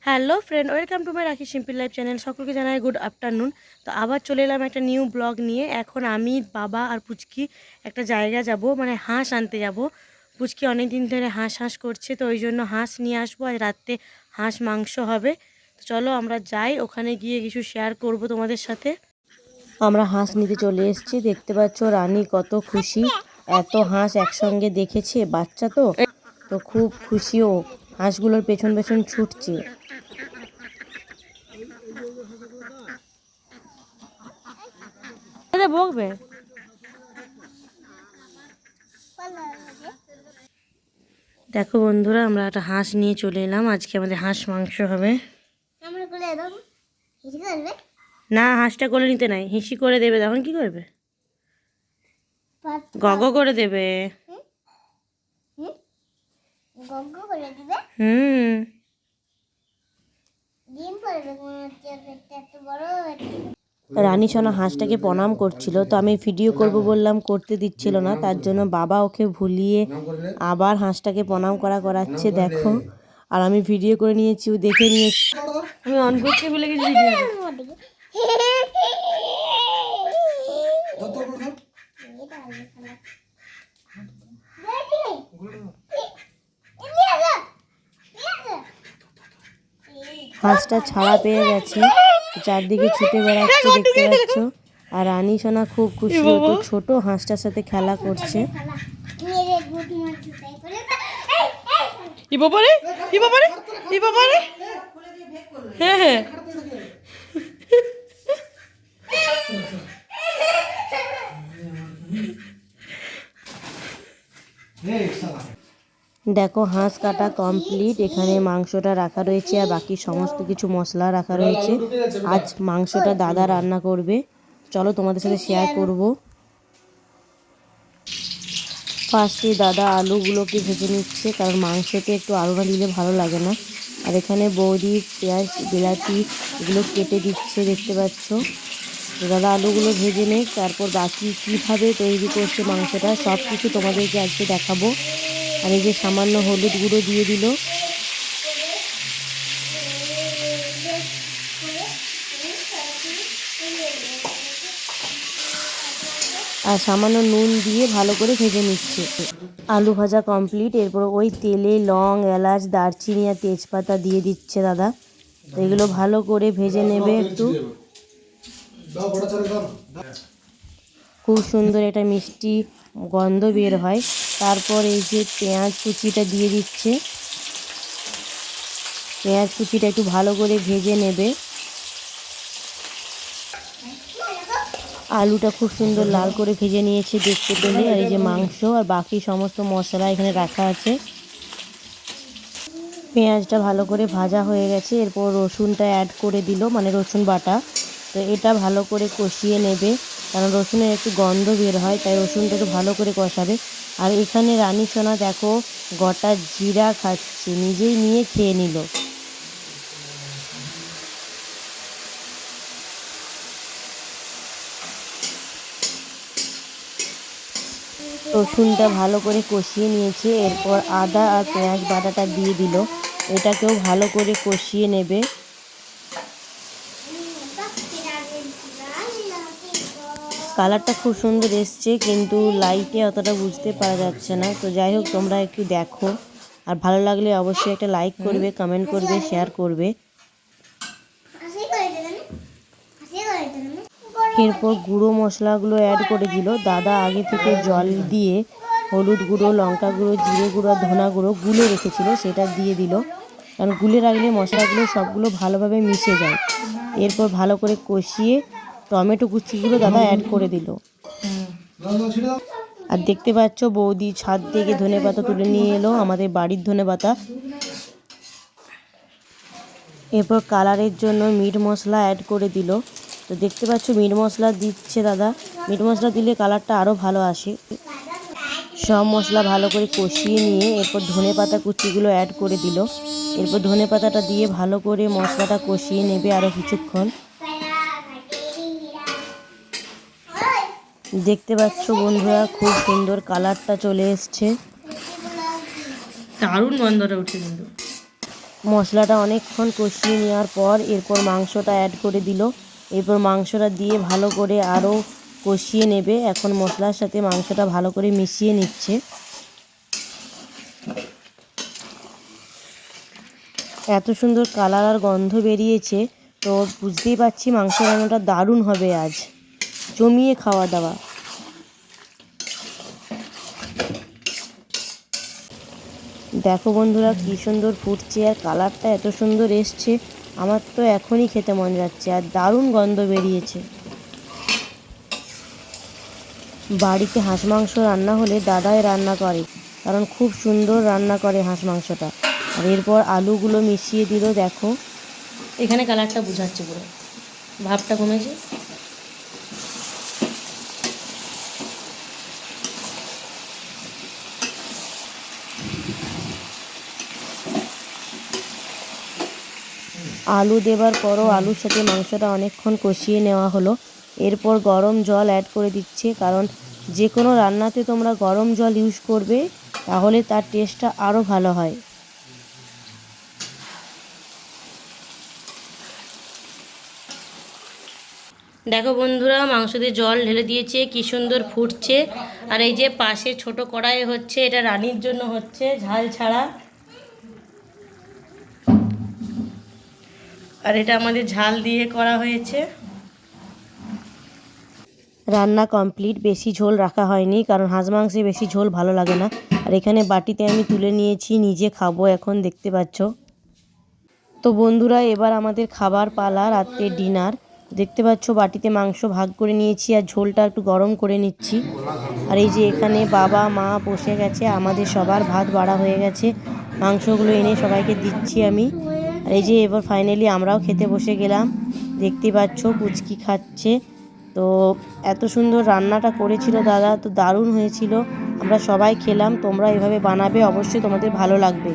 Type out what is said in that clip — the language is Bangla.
Hello friend, welcome to my রাখি সিম্পল লাইফ চ্যানেল। সকলকে জানাই গুড আফটারনুন। তো আবার চলে এলাম একটা নিউ ব্লগ নিয়ে। এখন আমি, বাবা আর পুচকি একটা জায়গা যাব, মানে হাঁস আনতে যাব। পুচকি অনেক দিন ধরে হাঁস হাঁস করছে, তো ওই জন্য হাঁস নিয়ে আসবো। আজ রাত্রে হাঁস মাংস হবে। তো চলো আমরা যাই, ওখানে গিয়ে কিছু শেয়ার করব তোমাদের সাথে। আমরা হাঁস নিতে চলে এসেছি। দেখতে পাচ্ছ রানী কত খুশি, এত হাঁস একসঙ্গে দেখেছে। বাচ্চা তো তো খুব খুশিও, হাঁসগুলোর পেছন পেছন ছুটছে। বকবে। দেখো বন্ধুরা, আমরা একটা হাঁস নিয়ে চলে এলাম। আজকে আমাদের হাঁস মাংস হবে। না, হাঁসটা কোলে নিতে নাই, হিসি করে দেবে। তখন কি করবে? গগ করে দেবে। হুম। রানী সোনা হাঁসটাকে প্রণাম করছিল, তো আমি ভিডিও করব বললাম, করতে দিচ্ছিল না। তার জন্য বাবা ওকে ভুলিয়ে আবার হাঁসটাকে প্রণাম করাচ্ছে। দেখো, আর আমি ভিডিও করে নিয়েছি, ও দেখে নিয়েছি। আমি অন করতে ভুলে গেছি ভিডিও। হাঁসটা ছাড়া পেয়ে গেছে, চারদিকে ছুটে বেড়াচ্ছে, দেখতে পাচ্ছ। আর রানী সোনা খুব খুশি হতো, ছোট হাঁসটার সাথে খেলা করছে। হ্যাঁ হ্যাঁ, দেখো হাঁস কাটা কমপ্লিট। এখানে মাংসটা রাখা রয়েছে আর বাকি সমস্ত কিছু মশলা রাখা রয়েছে। আজ মাংসটা দাদা রান্না করবে, চলো তোমাদের সাথে শেয়ার করব। ফার্স্টে দাদা আলুগুলোকে ভেজে নিচ্ছে, কারণ মাংসতে একটু আলু না দিলে ভালো লাগে না। আর এখানে বৌদি পেঁয়াজ বিলাতি এগুলো কেটে দিচ্ছে, দেখতে পাচ্ছ। দাদা আলুগুলো ভেজে নেই, তারপর বাকি কীভাবে তৈরি করছে মাংসটা সব কিছু তোমাদেরকে আজকে দেখাবো। আর এই যে সামান্য হলুদ গুঁড়ো দিয়ে দিল, আর সামান্য নুন দিয়ে ভালো করে ভেজে নিচ্ছে। আলু ভাজা কমপ্লিট। এরপর ওই তেলে লং, এলাচ, দারচিনি আর তেজপাতা দিয়ে দিচ্ছে দাদা। এগুলো ভালো করে ভেজে নেবে একটু। খুব সুন্দর একটা মিষ্টি গন্ধ বের হয়। তারপর এই যে পেঁয়াজ কুচিটা দিয়ে দিচ্ছে, পেঁয়াজ কুচিটা একটু ভালো করে ভেজে নেবে। আলুটা খুব সুন্দর লাল করে ভেজে নিয়েছে দেখতে পেলে। আর এই যে মাংস আর বাকি সমস্ত মশলা এখানে রাখা আছে। পেঁয়াজটা ভালো করে ভাজা হয়ে গেছে, এরপর রসুনটা অ্যাড করে দিল, মানে রসুন বাটা। তো এটা ভালো করে কষিয়ে নেবে, কারণ রসুনের একটু গন্ধ বের হয়, তাই রসুনটা একটু ভালো করে কষাবে। আর এখানে রানী সোনা দেখো গোটা জিরা খাচ্ছে, নিজেই নিয়ে খেয়ে নিল। রসুনটা ভালো করে কষিয়ে নিয়েছে, এরপর আদা আর পেঁয়াজ বাটাটা দিয়ে দিল। এটাকেও ভালো করে কষিয়ে নেবে। কালারটা খুব সুন্দর এসছে, কিন্তু লাইটে অতটা বুঝতে পারা যাচ্ছে না। তো যাই হোক, তোমরা একটু দেখো, আর ভালো লাগলে অবশ্যই একটা লাইক করবে, কমেন্ট করবে, শেয়ার করবে। এরপর গুঁড়ো মশলাগুলো অ্যাড করে দিল। দাদা আগে থেকে জল দিয়ে হলুদ গুঁড়ো, লঙ্কা গুঁড়ো, জিরে গুঁড়ো, ধনা গুঁড়ো গুলে রেখেছিল, সেটা দিয়ে দিল। কারণ গুলে রাখলে মশলাগুলো সবগুলো ভালোভাবে মিশে যায়। এরপর ভালো করে কষিয়ে টমেটো কুচিগুলো দাদা অ্যাড করে দিল। আর দেখতে পাচ্ছ বৌদি ছাদ থেকে ধনেপাতা তুলে নিয়ে এলো, আমাদের বাড়ির ধনেপাতা। এরপর কালারের জন্য মিট মশলা অ্যাড করে দিল। তো দেখতে পাচ্ছ মিট মশলা দিচ্ছে দাদা, মিট মশলা দিলে কালারটা আরও ভালো আসে। সব মশলা ভালো করে কষিয়ে নিয়ে এরপর ধনেপাতা কুচিগুলো অ্যাড করে দিল। এরপর ধনেপাতাটা দিয়ে ভালো করে মশলাটা কষিয়ে নেবে আরও কিছুক্ষণ। দেখতে পাচ্ছ বন্ধুরা, খুব সুন্দর কালারটা চলে এসছে, দারুণ গন্ধটা উঠছে। কিন্তু মশলাটা অনেকক্ষণ কষিয়ে নেওয়ার পর এরপর মাংসটা অ্যাড করে দিল। এরপর মাংসটা দিয়ে ভালো করে আরও কষিয়ে নেবে। এখন মশলার সাথে মাংসটা ভালো করে মিশিয়ে নিচ্ছে। এত সুন্দর কালার আর গন্ধ বেরিয়েছে, তো বুঝতেই পারছি মাংস রান্নাটা দারুণ হবে আজ, জমিয়ে খাওয়া দাওয়া। দেখো বন্ধুরা কি সুন্দর ফুটছে আর কালারটা এত সুন্দর এসছে, আমার তো এখনই খেতে মন যাচ্ছে আর দারুণ গন্ধ বেরিয়েছে। বাড়িতে হাঁস মাংস রান্না হলে দাদাই রান্না করে, কারণ খুব সুন্দর রান্না করে হাঁস মাংসটা। আর এরপর আলুগুলো মিশিয়ে দিল। দেখো এখানে কালারটা বোঝাচ্ছে, পুরো ভাবটা কমেছে। আলু দেবার পরও আলুর সাথে মাংসটা অনেকক্ষণ কষিয়ে নেওয়া হলো। এরপর গরম জল অ্যাড করে দিচ্ছে, কারণ যে কোনো রান্নাতে তোমরা গরম জল ইউজ করবে, তাহলে তার টেস্টটা আরও ভালো হয়। দেখো বন্ধুরা মাংস দিয়ে জল ঢেলে দিয়েছে, কি সুন্দর ফুটছে। আর এই যে পাশে ছোট কড়াই হচ্ছে, এটা রানীর জন্য হচ্ছে ঝাল ছাড়া, আর এটা আমাদের ঝাল দিয়ে করা হয়েছে। রান্না কমপ্লিট, বেশি ঝোল রাখা হয়নি, কারণ হাঁস মাংসে বেশি ঝোল ভালো লাগে না। আর এখানে বাটিতে আমি তুলে নিয়েছি, নিজে খাবো এখন, দেখতে পাচ্ছ। তো বন্ধুরা এবার আমাদের খাবার পালা, রাত্রের ডিনার। দেখতে পাচ্ছ বাটিতে মাংস ভাগ করে নিয়েছি আর ঝোলটা একটু গরম করে নিচ্ছি। আর এই যে এখানে বাবা মা বসে গেছে, আমাদের সবার ভাত বাড়া হয়ে গেছে, মাংসগুলো এনে সবাইকে দিচ্ছি আমি। আর এই যে এবার ফাইনালি আমরাও খেতে বসে গেলাম। দেখতে পাচ্ছ পুচকি খাচ্ছে। তো এত সুন্দর রান্নাটা করেছিল দাদা, তো দারুণ হয়েছিল। আমরা সবাই খেলাম। তোমরা এভাবে বানাবে, অবশ্যই তোমাদের ভালো লাগবে।